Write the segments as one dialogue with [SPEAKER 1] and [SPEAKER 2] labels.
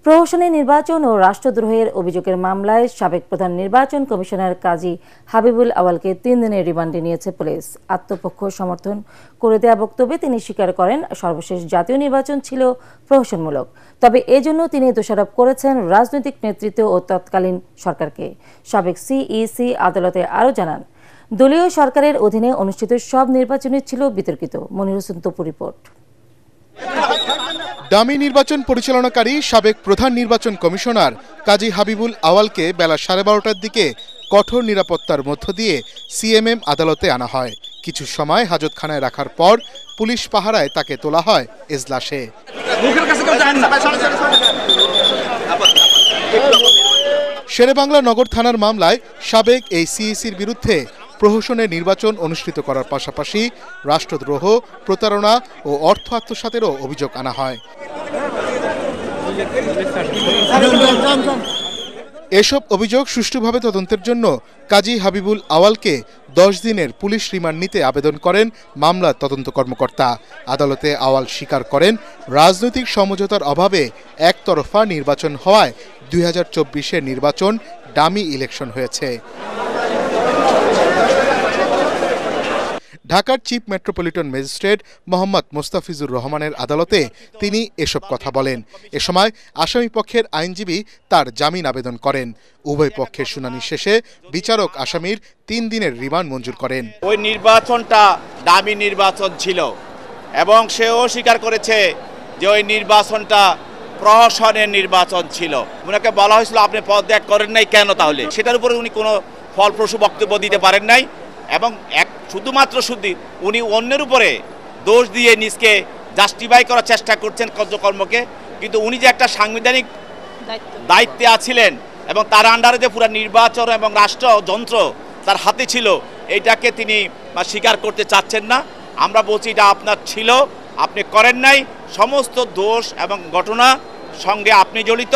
[SPEAKER 1] প্রহসনী নির্বাচন ও রাষ্ট্রদ্রোহের অভিযোগের মামলায় সাবেক প্রধান নির্বাচন কমিশনার কাজী হাবিবুল আওয়ালকে 3 দিনের রিমান্ডে নিয়েছে পুলিশ। আত্মপক্ষ সমর্থন করে দেয়া বক্তব্যে তিনি স্বীকার করেন সর্বশেষ জাতীয় নির্বাচন ছিল প্রহসনমূলক, তবে এজন্য তিনি দোষারোপ করেছেন রাজনৈতিক নেতৃত্ব ও তৎকালীন সরকারকে। সাবেক সিইসি আদালতে আরও জানান, দলীয় সরকারের অধীনে অনুষ্ঠিত সব নির্বাচনই ছিল বিতর্কিত। মনির হোসেন তপু রিপোর্ট।
[SPEAKER 2] ডামি নির্বাচন পরিচালনাকারী সাবেক প্রধান নির্বাচন কমিশনার কাজী হাবিবুল আওয়ালকে বেলা 12:30টার দিকে কঠোর নিরাপত্তার মধ্য দিয়ে সিএমএম আদালতে আনা হয়। কিছু সময় হাজতখানায় রাখার পর পুলিশ পাহারায় তাকে তোলা হয় এজলাসে। শেরেবাংলা নগর থানার মামলায় সাবেক এই সিইসির বিরুদ্ধে প্রহসনের নির্বাচন অনুষ্ঠিত করার পাশাপাশি রাষ্ট্রদ্রোহ, প্রতারণা ও অর্থ আত্মসাতেরও অভিযোগ আনা হয়। এসব অভিযোগ সুষ্ঠুভাবে তদন্তের জন্য কাজী হাবিবুল আওয়ালকে 10 দিনের পুলিশ রিমান্ড নিতে আবেদন করেন মামলার তদন্ত কর্মকর্তা। আদালতে আওয়াল স্বীকার করেন রাজনৈতিক সমঝোতার অভাবে একতরফা নির্বাচন হওয়ায় 2024-এর নির্বাচন ডামি ইলেকশন হয়েছে। ঢাকার chief metropolitan magistrate Mohammad Mostafizur রহমানের আদালতে তিনি এসব কথা বলেন। এ সময় আসামি পক্ষের আইনজীবী তার জামিন আবেদন করেন। উভয় পক্ষের শুনানি শেষে বিচারক আসামির 3 দিনের রিমান্ড মঞ্জুর করেন।
[SPEAKER 3] ওই নির্বাচনটা ডামি নির্বাচন ছিল এবং সেও স্বীকার করেছে যে ওই নির্বাচনটা প্রহসনের নির্বাচন ছিল। ওনাকে বলা হয়েছিল আপনি পদত্যাগ করেন নাই কেন, তাহলে সেটার উপরে উনি কোনো ফলপ্রসূ বক্তব্য দিতে পারেন নাই এবং শুধুমাত্র উনি অন্যের উপরে দোষ দিয়ে নিজকে জাস্টিফাই করার চেষ্টা করছেন কার্যকর্মকে, কিন্তু উনি যে একটা সাংবিধানিক দায়িত্বে আছিলেন এবং তার আন্ডারে যে পুরো নির্বাচন এবং রাষ্ট্রযন্ত্র তার হাতে ছিল, এইটাকে তিনি স্বীকার করতে চাচ্ছেন না। আমরা বলছি এটা আপনার ছিল, আপনি করেন নাই, সমস্ত দোষ এবং ঘটনা সঙ্গে আপনি জড়িত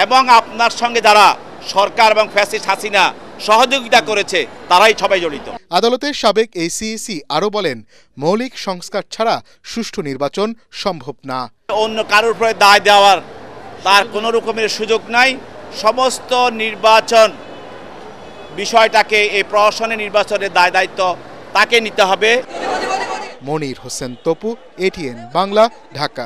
[SPEAKER 3] এবং আপনার সঙ্গে যারা সরকার এবং ফ্যাসিস্ট হাসিনা সহযোগিতা করেছে তারাই সবাই জড়িত।
[SPEAKER 2] আদালতের সাবেক এই সিইসি আরও বলেন, মৌলিক সংস্কার ছাড়া সুষ্ঠু নির্বাচন সম্ভব না।
[SPEAKER 3] অন্য কারোর উপরে দায় দেওয়ার তার কোনো রকমের সুযোগ নাই। সমস্ত নির্বাচন বিষয়টাকে এই প্রহসনের নির্বাচনের দায় দায়িত্ব তাকে নিতে হবে।
[SPEAKER 2] মনির হোসেন তপু, এটিএন বাংলা, ঢাকা।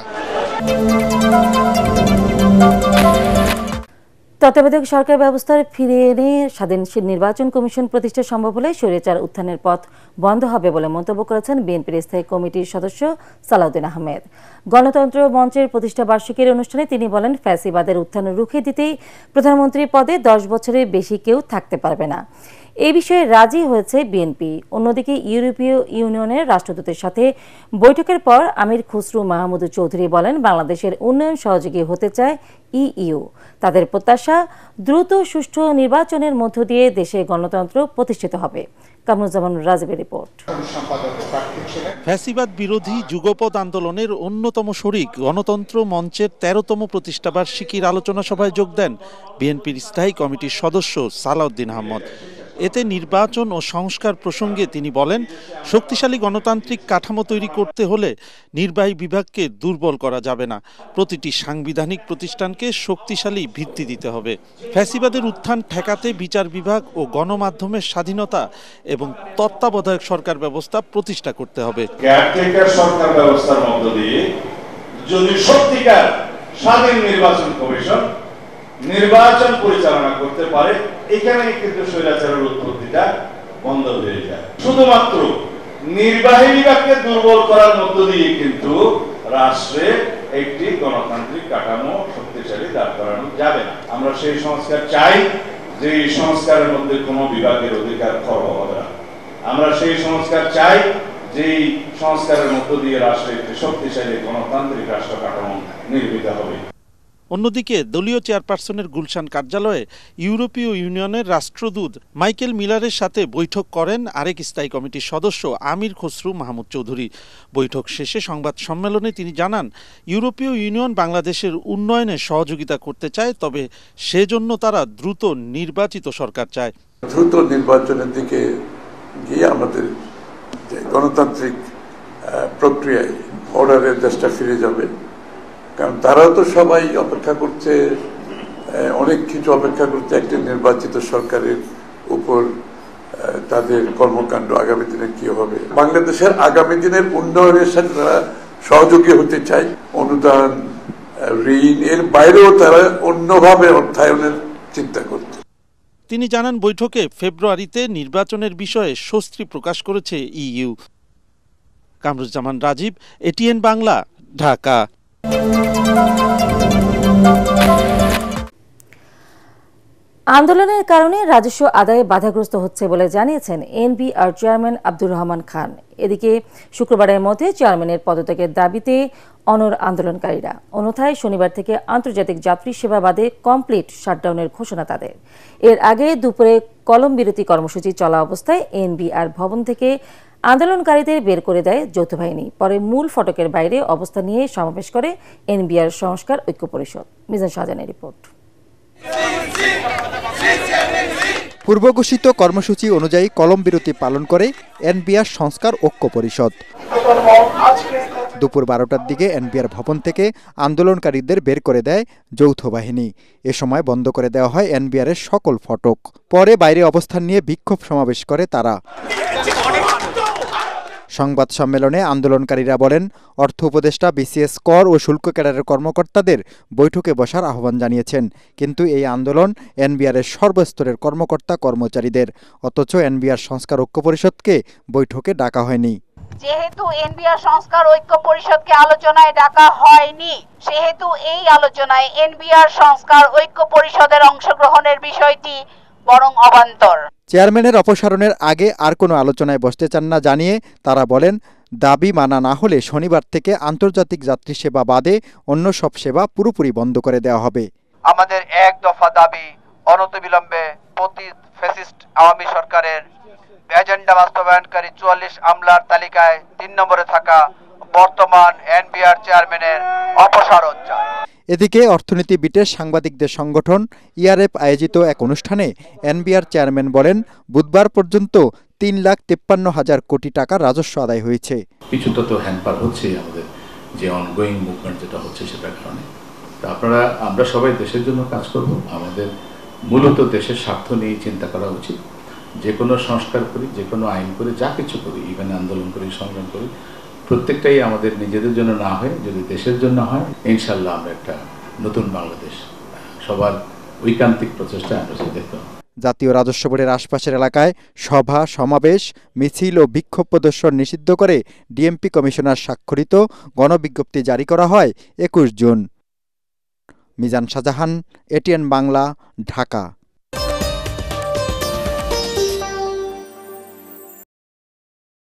[SPEAKER 1] তত্ত্বাবধায়ক সরকার ব্যবস্থার ফিরিয়ে এনে স্বাধীন নির্বাচন কমিশন প্রতিষ্ঠা সম্ভব হলে স্বৈরাচার উত্থানের পথ বন্ধ হবে বলে মন্তব্য করেছেন বিএনপির স্থায়ী কমিটির সদস্য সালাউদ্দিন আহমেদ। গণতন্ত্র মঞ্চের প্রতিষ্ঠা বার্ষিকীর অনুষ্ঠানে তিনি বলেন, ফ্যাসিবাদের উত্থান রুখে দিতেই প্রধানমন্ত্রী পদে 10 বছরের বেশি কেউ থাকতে পারবে না। এই বিষয়ে রাজি হয়েছে বিএনপি। অন্যদিকে ইউরোপীয় ইউনিয়নের রাষ্ট্রদূতের সাথে বৈঠকের পর আমির খসরু মাহমুদ চৌধুরী বলেন, বাংলাদেশের উন্নয়ন সহযোগী হতে চায় ইইউ। তাদের প্রত্যাশা, দ্রুত সুষ্ঠু নির্বাচনের মধ্য দিয়ে দেশে গণতন্ত্র প্রতিষ্ঠিত হবে। কামরুজ্জামান রাজীবের রিপোর্ট।
[SPEAKER 4] ফ্যাসিবাদ বিরোধী যুগপৎ আন্দোলনের অন্যতম শরিক গণতন্ত্র মঞ্চের 13তম প্রতিষ্ঠাবার্ষিকীর আলোচনা সভায় যোগ দেন বিএনপির স্থায়ী কমিটির সদস্য সালাউদ্দিন আহমদ। এতে নির্বাচন ও সংস্কার প্রসঙ্গে তিনি বলেন, শক্তিশালী গণতান্ত্রিক কাঠামো তৈরি করতে হলে নির্বাহী বিভাগকে দুর্বল করা যাবে না, প্রতিটি সাংবিধানিক প্রতিষ্ঠানকে শক্তিশালী ভিত্তি দিতে হবে। ফ্যাসিবাদের উত্থান ঠেকাতে বিচার বিভাগ ও গণমাধ্যমের স্বাধীনতা এবং তত্ত্বাবধায়ক সরকার ব্যবস্থা প্রতিষ্ঠা করতে হবে।
[SPEAKER 5] সরকার ব্যবস্থার মধ্য দিয়ে যদি সত্যিকার স্বাধীন নির্বাচন কমিশন নির্বাচন পরিচালনা করতে পারে, এখানে কিন্তু স্বৈরাচারের উৎপত্তিটা বন্ধ হয়ে যায়। শুধুমাত্র নির্বাহী বিভাগকে দুর্বল করার মধ্য দিয়ে কিন্তু রাষ্ট্রে একটি গণতান্ত্রিক কাঠামো শক্তিশালী দাঁড় করানো যাবে না। আমরা সেই সংস্কার চাই যে এই সংস্কারের মধ্যে কোনো বিভাগের অধিকার খর্ব হবে না। আমরা সেই সংস্কার চাই যে এই সংস্কারের মধ্য দিয়ে রাষ্ট্রে একটি শক্তিশালী গণতান্ত্রিক রাষ্ট্র কাঠামো নির্মিত হবে।
[SPEAKER 4] অন্যদিকে দলীয় চেয়ারপারসনের গুলশান কার্যালয়ে ইউরোপীয় ইউনিয়নের রাষ্ট্রদূত মাইকেল মিলারের সাথে বৈঠক করেন আরেক স্থায়ী কমিটির সদস্য আমির খসরু মাহমুদ চৌধুরী। বৈঠক শেষে সংবাদ সম্মেলনে তিনি জানান, ইউরোপীয় ইউনিয়ন বাংলাদেশের উন্নয়নে সহযোগিতা করতে চায়, তবে সেজন্য তারা দ্রুত নির্বাচিত সরকার চায়।
[SPEAKER 6] দ্রুত নির্বাচনের দিকে গিয়ে আমাদের গণতান্ত্রিক প্রক্রিয়ায় অর্ডারে দেশটা ফিরে যাবে। কারণ তারাও তো সবাই অপেক্ষা করছে, অনেক কিছু অপেক্ষা করছে একটি নির্বাচিত সরকারের উপর তাদের কর্মকাণ্ড আগামী দিনে কি হবে। বাংলাদেশের আগামী দিনের উন্নয়নের সাথে তারা সহযোগী হতে চায়। অনুদান, ঋণ এর বাইরেও তারা অন্যভাবে অর্থায়নের চিন্তা করছে।
[SPEAKER 4] তিনি জানান, বৈঠকে ফেব্রুয়ারিতে নির্বাচনের বিষয়ে স্বস্তি প্রকাশ করেছে ইইউ। কামরুজ্জামান রাজীব, এটিএন বাংলা, ঢাকা।
[SPEAKER 1] আন্দোলনের কারণে রাজস্ব আদায়ে বাধাগ্রস্ত হচ্ছে বলে জানিয়েছেন এনবিআর চেয়ারম্যান আব্দুর রহমান খান। এদিকে শুক্রবারের মধ্যে চেয়ারম্যানের পদত্যাগের দাবিতে অনড় আন্দোলনকারীরা। অন্যথায় শনিবার থেকে আন্তর্জাতিক যাত্রী সেবা বাদে কমপ্লিট শাটডাউনের ঘোষণা তাদের। এর আগে দুপুরে কলম বিরতি কর্মসূচি চলা অবস্থায় এনবিআর ভবন থেকে আন্দোলনকারীদের বের করে দেয় যৌথ বাহিনী। পরে মূল ফটকের বাইরে অবস্থান নিয়ে সমাবেশ করে এনবিআর সংস্কার ঐক্য পরিষদ। মিজান শাহজাহানের রিপোর্ট।
[SPEAKER 7] পূর্বঘোষিত কর্মসূচি অনুযায়ী কলম বিরতি পালন করে এনবিআর সংস্কার ঐক্য পরিষদ। দুপুর 12টার দিকে এনবিআর ভবন থেকে আন্দোলনকারীদের বের করে দেয় যৌথ বাহিনী। এ সময় বন্ধ করে দেওয়া হয় এনবিআরের সকল ফটক। পরে বাইরে অবস্থান নিয়ে বিক্ষোভ সমাবেশ করে তারা। সংবাদ সম্মেলনে আন্দোলনকারীরা বলেন, অর্থ উপদেষ্টা বিসিএস কর ও শুল্ক ক্যাডারের কর্মকর্তাদের বৈঠকে বসার আহ্বান জানিয়েছেন, কিন্তু এই আন্দোলন এনবিআরের সর্বস্তরের কর্মকর্তা কর্মচারীদের। অথচ এনবিআর সংস্কার ঐক্য পরিষদকে বৈঠকে ডাকা হয়নি।
[SPEAKER 8] যেহেতু এনবিআর সংস্কার ঐক্য পরিষদকে আলোচনায় ডাকা হয়নি, সেহেতু এই আলোচনায় এনবিআর সংস্কার ঐক্য পরিষদের অংশগ্রহণের বিষয়টি বরং অবান্তর।
[SPEAKER 7] চেয়ারম্যানের অপসারণের আগে আর কোনো আলোচনায় বসতে চান না জানিয়ে তারা বলেন, দাবি মানা না হলে শনিবার থেকে আন্তর্জাতিক যাত্রী সেবা বাদে অন্য সব সেবা পুরোপুরি বন্ধ করে দেওয়া হবে।
[SPEAKER 9] আমাদের এক দফা দাবি অনতিবিলম্বে ফ্যাসিস্ট আওয়ামী সরকারের এজেন্ডা বাস্তবায়নকারী 44 আমলার তালিকায় 3 নম্বরে থাকা বর্তমান এনবিআর চেয়ারম্যানের অপসারণ চায়।
[SPEAKER 7] এদিকে অর্থনীতি বিটের সাংবাদিকদের সংগঠন ইআরএফ আয়োজিত এক অনুষ্ঠানে এনবিআর চেয়ারম্যান বলেন, বুধবার পর্যন্ত 3,53,000 কোটি টাকা রাজস্ব আদায় হয়েছে।
[SPEAKER 10] কিছুটা তো হ্যান্ডপার হচ্ছে আমাদের যে অনগোয়িং মুভমেন্ট যেটা হচ্ছে সেটার কারণে। তো আমরা সবাই দেশের জন্য কাজ করব। আমাদের মূলত দেশের স্বার্থ নিয়ে চিন্তা করা উচিত। যে কোনো সংস্কার করি, যে কোনো আইন করি, যা কিছু করি, ইভেন আন্দোলন করি, সংগ্রাম করি, প্রত্যেকটাই আমাদের নিজেদের জন্য না হয়, যদি দেশের জন্য হয়, ইনশাল্লাহ আমরা একটা নতুন বাংলাদেশ, সবার ঐকান্তিক প্রচেষ্টা আমরা দেখতে পাবো।
[SPEAKER 7] জাতীয় রাজস্ব বোর্ডের আশপাশের এলাকায় সভা, সমাবেশ, মিছিল ও বিক্ষোভ প্রদর্শন নিষিদ্ধ করে ডিএমপি কমিশনার স্বাক্ষরিত গণবিজ্ঞপ্তি জারি করা হয় 21 জুন। মিজান শাহজাহান, এটিএন বাংলা, ঢাকা।